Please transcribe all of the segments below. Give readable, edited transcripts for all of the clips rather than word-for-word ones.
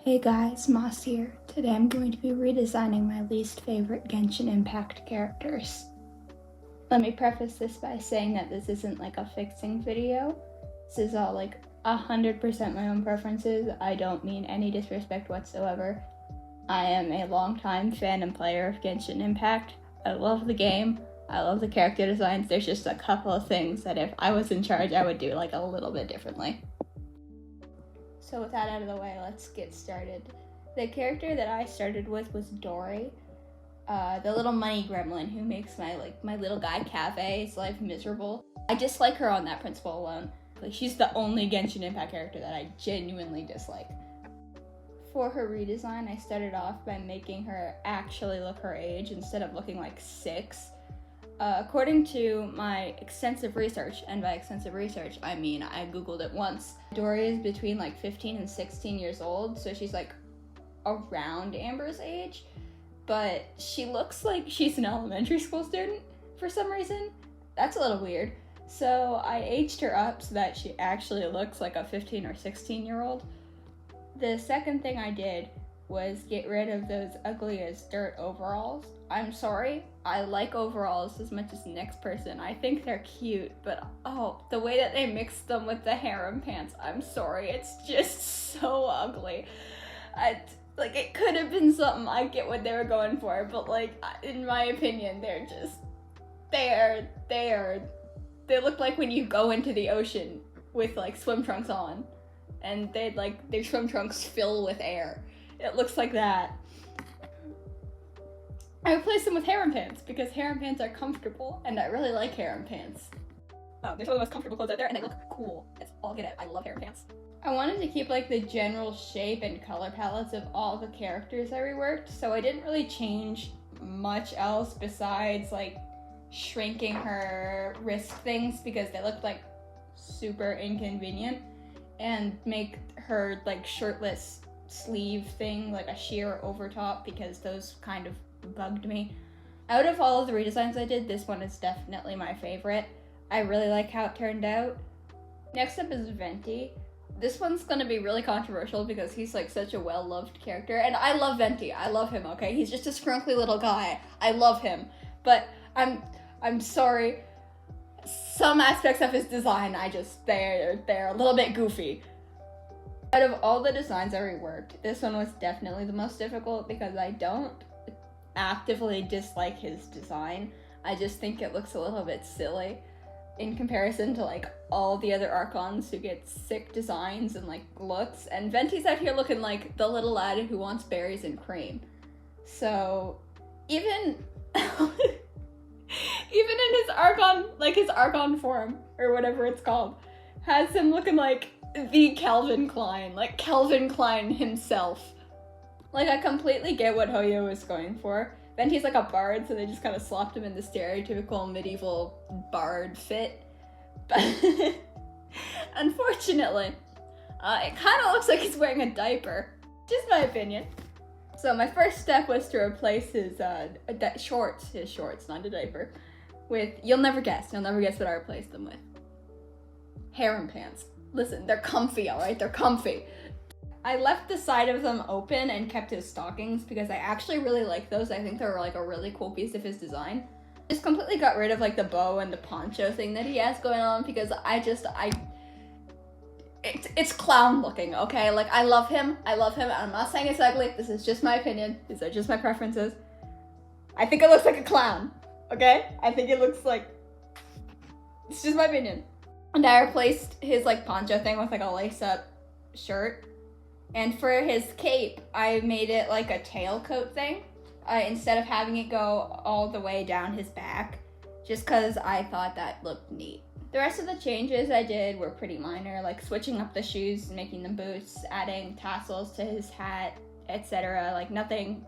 Hey guys, Moss here. Today I'm going to be redesigning my least favorite Genshin Impact characters. Let me preface this by saying that this isn't like a fixing video. This is all like 100% my own preferences. I don't mean any disrespect whatsoever. I am a longtime fan and player of Genshin Impact. I love the game. I love the character designs. There's just a couple of things that if I was in charge, I would do like a little bit differently. So with that out of the way, let's get started. The character that I started with was Dory, the little money gremlin who makes my little guy Cave's life miserable. I dislike her on that principle alone. Like, she's the only Genshin Impact character that I genuinely dislike. For her redesign, I started off by making her actually look her age instead of looking like 6. According to my extensive research, and by extensive research, I mean I googled it once, Dory is between like 15 and 16 years old, so she's like around Amber's age, but she looks like she's an elementary school student for some reason. That's a little weird. So I aged her up so that she actually looks like a 15 or 16-year-old. The second thing I did was get rid of those ugly as dirt overalls. I'm sorry, I like overalls as much as the next person. I think they're cute, but oh, the way that they mixed them with the harem pants, I'm sorry, it's just so ugly. It could have been something. I get what they were going for, but like, in my opinion, they look like when you go into the ocean with like swim trunks on, and their swim trunks fill with air. It looks like that. I replaced them with harem pants because harem pants are comfortable, and I really like harem pants. They're some of the most comfortable clothes out there, and they look cool. That's all get it. I love harem pants. I wanted to keep like the general shape and color palettes of all the characters I reworked, so I didn't really change much else besides like shrinking her wrist things because they looked like super inconvenient, and make her like shirtless sleeve thing like a sheer over top because those kind of bugged me. Out of all of the redesigns I did, this one is definitely my favorite. I really like how it turned out. Next up is Venti. This one's gonna be really controversial because he's like such a well-loved character, and I love Venti. I love him, okay? He's just a scrunkly little guy. I love him. But I'm sorry. Some aspects of his design, they're a little bit goofy. Out of all the designs I reworked, this one was definitely the most difficult because I don't actively dislike his design. I just think it looks a little bit silly in comparison to like all the other Archons who get sick designs and like looks, and Venti's out here looking like the little lad who wants berries and cream. So even even in his Archon form, or whatever it's called, has him looking like the Calvin Klein himself. Like, I completely get what Hoyo was going for. Venti's like a bard, so they just kind of slopped him in the stereotypical medieval bard fit. But unfortunately, it kind of looks like he's wearing a diaper. Just my opinion. So my first step was to replace his shorts, not a diaper, with, you'll never guess what I replaced them with. Harem pants. Listen, they're comfy, alright? They're comfy. I left the side of them open and kept his stockings because I actually really like those. I think they're like a really cool piece of his design. Just completely got rid of like the bow and the poncho thing that he has going on because it's clown looking, okay? Like, I love him, and I'm not saying it's ugly. This is just my opinion. These are just my preferences. I think it looks like a clown, okay? It's just my opinion. And I replaced his like poncho thing with like a lace-up shirt. And for his cape, I made it like a tailcoat thing, instead of having it go all the way down his back, just because I thought that looked neat. The rest of the changes I did were pretty minor, like switching up the shoes, making them boots, adding tassels to his hat, etc. Like, nothing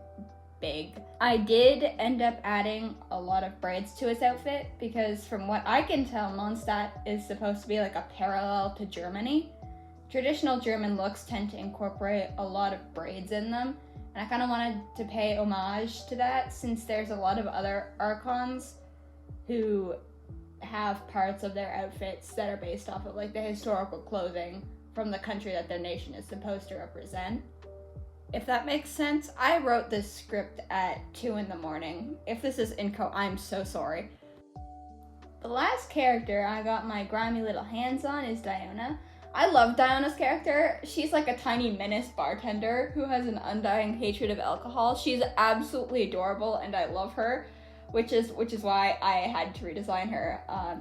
big. I did end up adding a lot of braids to his outfit because from what I can tell, Mondstadt is supposed to be like a parallel to Germany. Traditional German looks tend to incorporate a lot of braids in them, and I kind of wanted to pay homage to that since there's a lot of other Archons who have parts of their outfits that are based off of like the historical clothing from the country that their nation is supposed to represent. If that makes sense, I wrote this script at 2 in the morning. If this is inco, I'm so sorry. The last character I got my grimy little hands on is Diona. I love Diona's character. She's like a tiny menace bartender who has an undying hatred of alcohol. She's absolutely adorable and I love her, which is why I had to redesign her.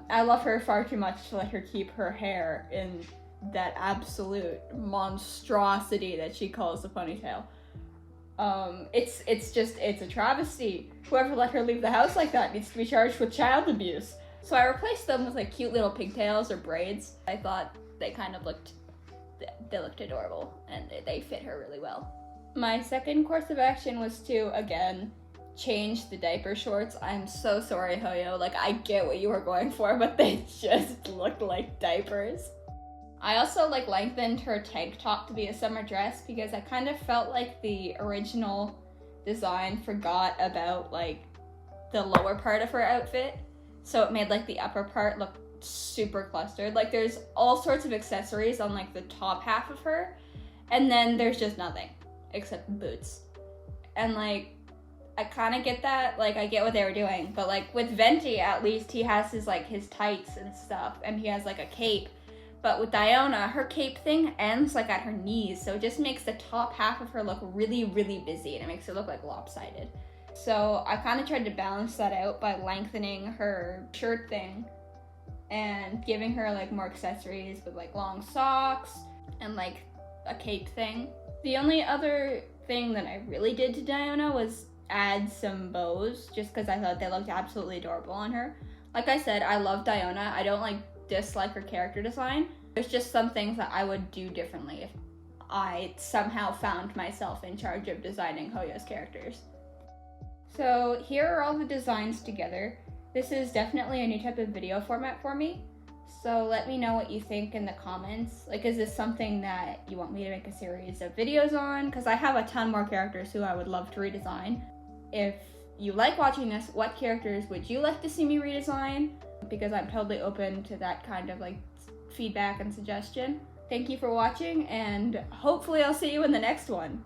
I love her far too much to let her keep her hair in that absolute monstrosity that she calls the ponytail. It's a travesty. Whoever let her leave the house like that needs to be charged with child abuse. So I replaced them with like cute little pigtails or braids. I thought they kind of looked adorable and they fit her really well. My second course of action was to, again, change the diaper shorts. I'm so sorry, Hoyo. Like, I get what you were going for, but they just looked like diapers. I also like lengthened her tank top to be a summer dress because I kind of felt like the original design forgot about like the lower part of her outfit. So it made like the upper part look super clustered. Like there's all sorts of accessories on like the top half of her, and then there's just nothing except boots. And like I kind of get that, like I get what they were doing, but like with Venti at least he has his like his tights and stuff, and he has like a cape. But with Diona, her cape thing ends like at her knees, so it just makes the top half of her look really, really busy, and it makes her look like lopsided. So I kind of tried to balance that out by lengthening her shirt thing and giving her like more accessories with like long socks and like a cape thing. The only other thing that I really did to Diona was add some bows, just because I thought they looked absolutely adorable on her. Like I said, I love Diona. I don't like dislike her character design. There's just some things that I would do differently if I somehow found myself in charge of designing Hoyo's characters. So here are all the designs together. This is definitely a new type of video format for me. So let me know what you think in the comments. Like, is this something that you want me to make a series of videos on? Because I have a ton more characters who I would love to redesign. If you like watching this, what characters would you like to see me redesign? Because I'm totally open to that kind of like feedback and suggestion. Thank you for watching, and hopefully I'll see you in the next one.